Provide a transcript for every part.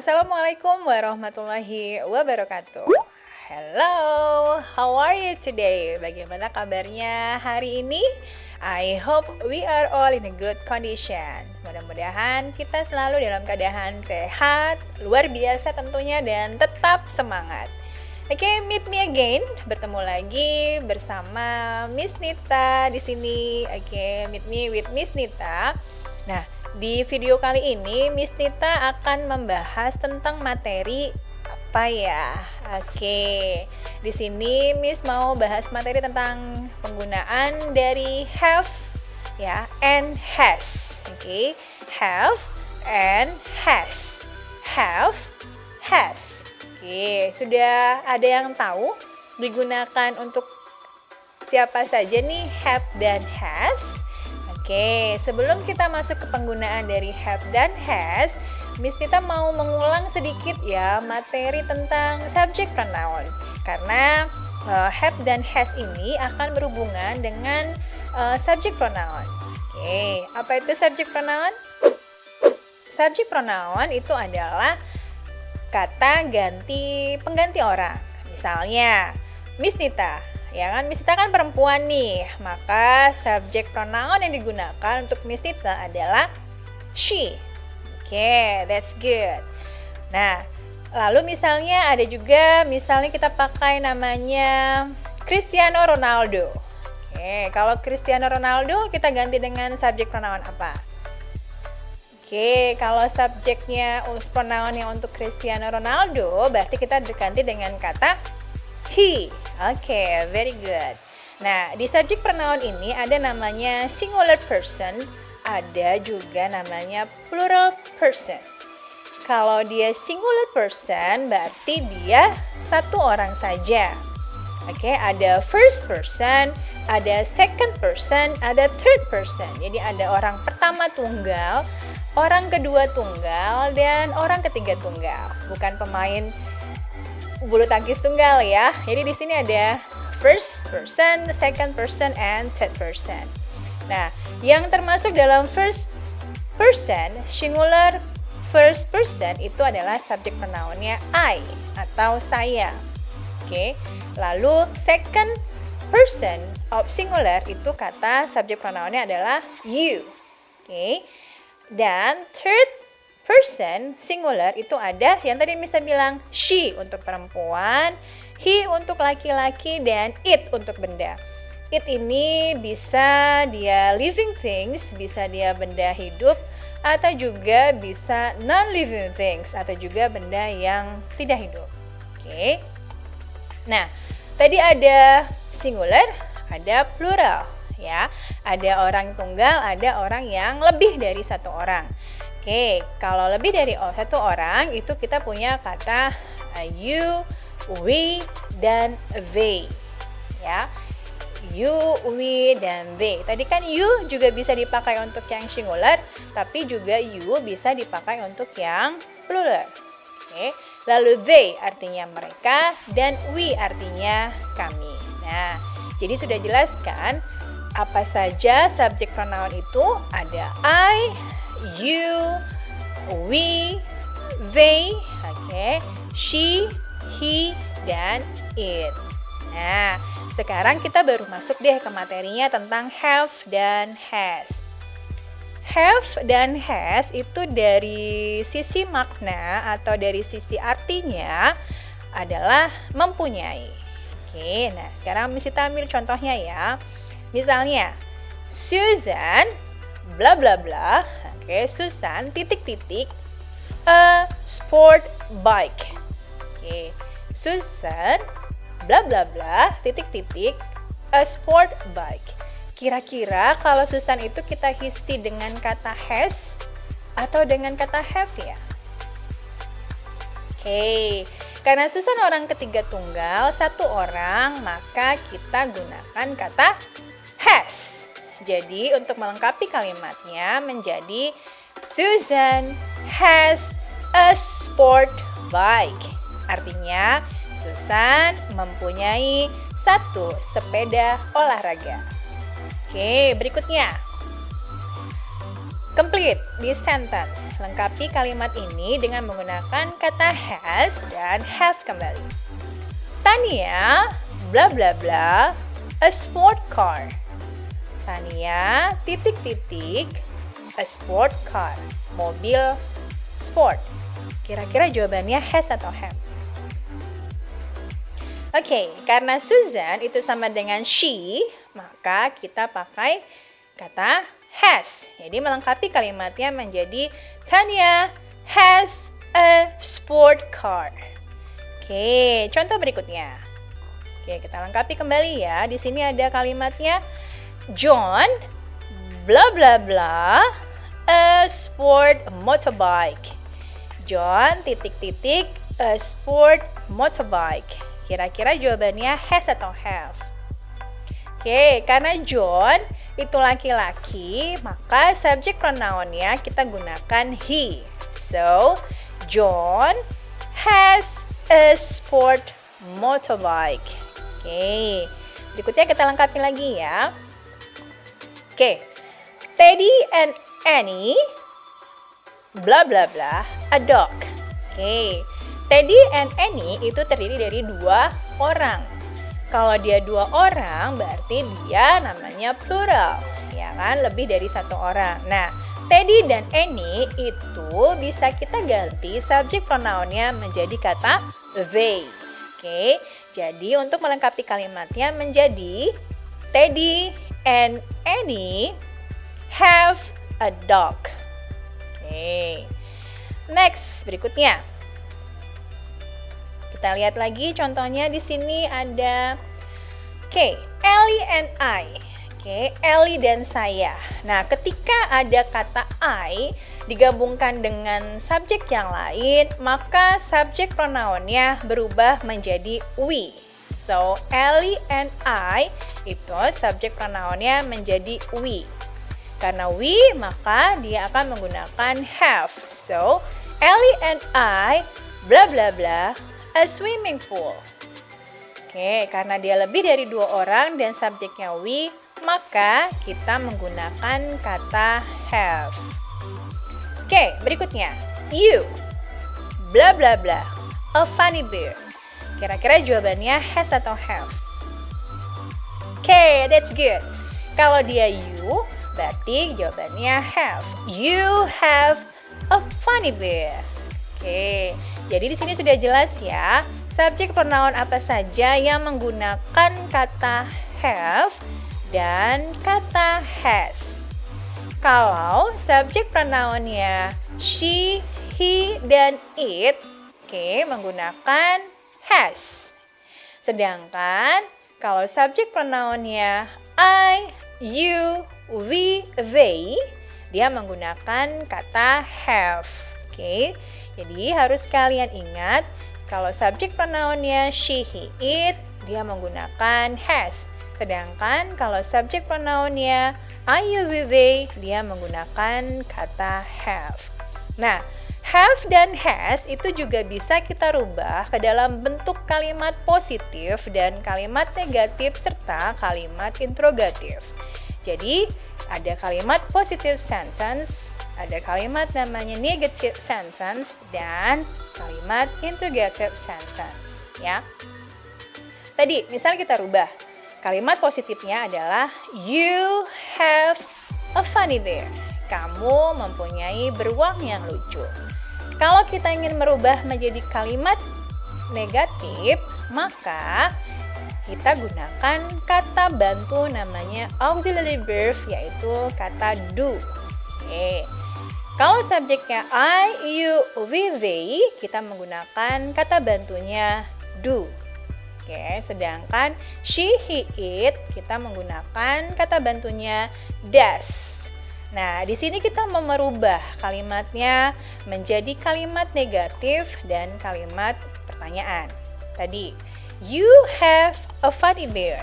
Assalamualaikum warahmatullahi wabarakatuh. Hello, how are you today? Bagaimana kabarnya hari ini? I hope we are all in a good condition. Mudah-mudahan kita selalu dalam keadaan sehat, luar biasa tentunya, dan tetap semangat. Oke, meet me again. Bertemu lagi bersama Miss Nita di sini. Oke, meet me with Miss Nita. Nah, di video kali ini Miss Nita akan membahas tentang materi apa ya? Oke. Di sini Miss mau bahas materi tentang penggunaan dari have ya and has. Oke. Have and has. Have, has. Oke, sudah ada yang tahu digunakan untuk siapa saja nih have dan has? Oke, sebelum kita masuk ke penggunaan dari have dan has, Miss Nita mau mengulang sedikit ya materi tentang subject pronoun. Karena have dan has ini akan berhubungan dengan subject pronoun. Oke, apa itu subject pronoun? Subject pronoun itu adalah kata ganti pengganti orang. Misalnya, Miss Nita. Ya kan, Miss Nita kan perempuan nih, maka subjek pronoun yang digunakan untuk Miss Nita adalah she. Oke, that's good. Nah, lalu misalnya ada juga, misalnya kita pakai namanya Cristiano Ronaldo. Oke, kalau Cristiano Ronaldo kita ganti dengan subjek pronoun apa? Oke, kalau subjeknya pronounnya untuk Cristiano Ronaldo, berarti kita ganti dengan kata he. Oke, very good. Nah, di subject pronoun ini ada namanya singular person, ada juga namanya plural person. Kalau dia singular person, berarti dia satu orang saja. Oke, ada first person, ada second person, ada third person. Jadi ada orang pertama tunggal, orang kedua tunggal, dan orang ketiga tunggal. Bukan pemain bulu tangkis tunggal ya. Jadi di sini ada first person, second person, and third person. Nah, yang termasuk dalam first person, singular first person itu adalah subjek pronounnya I atau saya. Oke. Lalu second person of singular itu kata subjek pronounnya adalah you. Oke. Dan third person singular itu ada yang tadi Miss bilang she untuk perempuan, he untuk laki-laki, dan it untuk benda. It ini bisa dia living things, bisa dia benda hidup, atau juga bisa non-living things, atau juga benda yang tidak hidup. Oke. Nah, tadi ada singular, ada plural ya. Ada orang tunggal, ada orang yang lebih dari satu orang. Oke, kalau lebih dari satu orang itu kita punya kata you, we, dan they. Ya, you, we, dan they. Tadi kan you juga bisa dipakai untuk yang singular, tapi juga you bisa dipakai untuk yang plural. Oke, lalu they artinya mereka dan we artinya kami. Nah, jadi sudah jelaskan apa saja subjek pronoun itu, ada I, you, we, they, she, he, dan it. Nah, sekarang kita baru masuk deh ke materinya tentang have dan has. Have dan has itu dari sisi makna atau dari sisi artinya adalah mempunyai. Oke, nah sekarang kita ambil contohnya ya. Misalnya, Susan bla bla bla. Oke, Susan titik-titik a sport bike. Oke, Susan bla bla bla titik-titik a sport bike. Kira-kira kalau Susan itu kita isi dengan kata has atau dengan kata have ya? Oke, karena Susan orang ketiga tunggal, satu orang, maka kita gunakan kata has. Jadi untuk melengkapi kalimatnya menjadi Susan has a sport bike. Artinya Susan mempunyai satu sepeda olahraga. Oke, berikutnya. Complete this sentence. Lengkapi kalimat ini dengan menggunakan kata has dan have kembali. Tania, bla bla bla, a sport car. Tania, titik titik, a sport car. Mobil sport. Kira-kira jawabannya has atau have? Oke, karena Susan itu sama dengan she, maka kita pakai kata has. Jadi melengkapi kalimatnya menjadi Tania has a sport car. Oke, contoh berikutnya. Oke, kita lengkapi kembali ya. Di sini ada kalimatnya John bla bla bla a sport motorbike. John titik titik a sport motorbike. Kira-kira jawabannya has atau have? Oke, karena John itu laki-laki, maka subject pronounnya kita gunakan he. So, John has a sport motorbike. Oke, berikutnya kita lengkapi lagi ya. Oke, Teddy and Annie, bla bla bla, a dog. Oke, Teddy and Annie itu terdiri dari 2 orang. Kalau dia 2 orang, berarti dia namanya plural, ya kan? Lebih dari 1 orang. Nah, Teddy dan Annie itu bisa kita ganti subject pronounnya menjadi kata they. Oke, jadi untuk melengkapi kalimatnya menjadi Teddy and Annie have a dog. Oke, next berikutnya. Kita lihat lagi contohnya di sini ada Ellie and I. Ellie dan saya. Nah, ketika ada kata I digabungkan dengan subjek yang lain, maka subjek pronounnya berubah menjadi we. So, Ellie and I itu subjek pronounnya menjadi we. Karena we, maka dia akan menggunakan have. So, Ellie and I bla bla bla a swimming pool. Oke, karena dia lebih dari 2 orang dan subjeknya we, maka kita menggunakan kata have. Oke, berikutnya. You, bla bla bla, a funny bear. Kira-kira jawabannya has atau have? Oke, that's good. Kalau dia you, berarti jawabannya have. You have a funny bear. Oke, jadi di sini sudah jelas ya, subjek pronoun apa saja yang menggunakan kata have dan kata has. Kalau subjek pronounnya she, he, dan it, menggunakan has. Sedangkan kalau subjek pronounnya I, you, we, they, dia menggunakan kata have. Jadi harus kalian ingat kalau subjek pronounnya she, he, it, dia menggunakan has. Sedangkan kalau subjek pronounnya I, you, we, they, dia menggunakan kata have. Nah, have dan has itu juga bisa kita rubah ke dalam bentuk kalimat positif dan kalimat negatif serta kalimat interrogatif. Jadi, ada kalimat positive sentence, ada kalimat namanya negative sentence, dan kalimat interrogative sentence, ya. Tadi, misal kita rubah. Kalimat positifnya adalah you have a funny bear. Kamu mempunyai beruang yang lucu. Kalau kita ingin merubah menjadi kalimat negatif, maka kita gunakan kata bantu namanya auxiliary verb, yaitu kata do. Kalau subjeknya I, you, we, they, kita menggunakan kata bantunya do. Sedangkan she, he, it, kita menggunakan kata bantunya does. Nah, di sini kita mau merubah kalimatnya menjadi kalimat negatif dan kalimat pertanyaan. Tadi, you have a funny bear.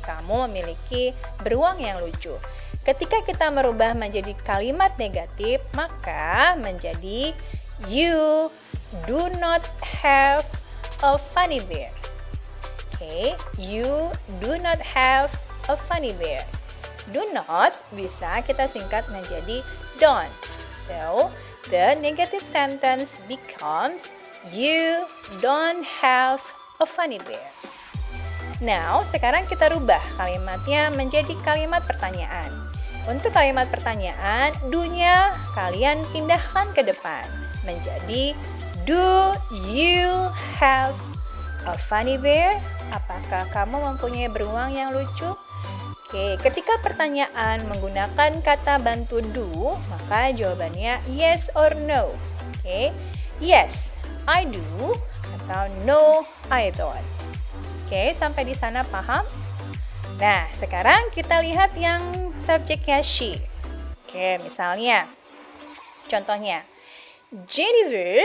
Kamu memiliki beruang yang lucu. Ketika kita merubah menjadi kalimat negatif, maka menjadi you do not have a funny bear. You do not have a funny bear. Do not bisa kita singkat menjadi don't. So, the negative sentence becomes you don't have a funny bear. Now, sekarang kita rubah kalimatnya menjadi kalimat pertanyaan. Untuk kalimat pertanyaan, do-nya kalian pindahkan ke depan menjadi do you have a funny bear? Apakah kamu mempunyai beruang yang lucu? Oke, ketika pertanyaan menggunakan kata bantu do, maka jawabannya yes or no. Oke, yes, I do, atau no, I don't. Oke, sampai di sana paham? Nah, sekarang kita lihat yang subjeknya she. Oke, misalnya, contohnya, Jennifer,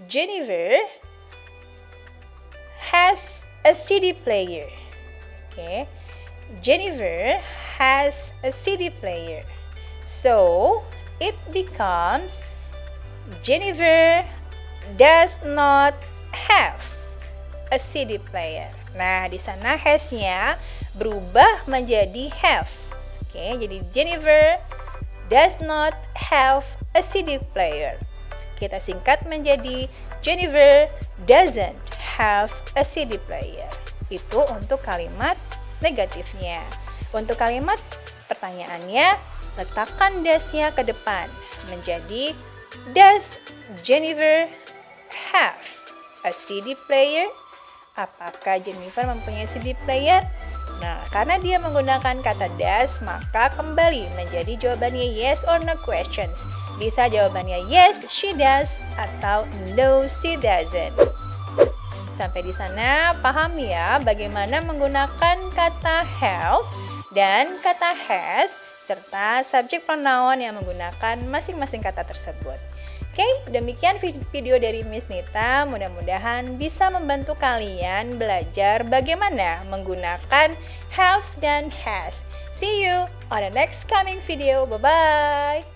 Jennifer has a CD player. Jennifer has a CD player. So, it becomes Jennifer does not have a CD player. Nah, di sana has-nya berubah menjadi have. Jadi Jennifer does not have a CD player. Kita singkat menjadi Jennifer doesn't have a CD player. Itu untuk kalimat negatifnya. Untuk kalimat pertanyaannya, letakkan does-nya ke depan menjadi does Jennifer have a CD player? Apakah Jennifer mempunyai CD player? Nah, karena dia menggunakan kata does, maka kembali menjadi jawabannya yes or no questions. Bisa jawabannya yes, she does, atau no, she doesn't. Sampai di sana paham ya bagaimana menggunakan kata have dan kata has serta subjek pronoun yang menggunakan masing-masing kata tersebut. Oke, demikian video dari Miss Nita. Mudah-mudahan bisa membantu kalian belajar bagaimana menggunakan have dan has. See you on the next coming video. Bye-bye.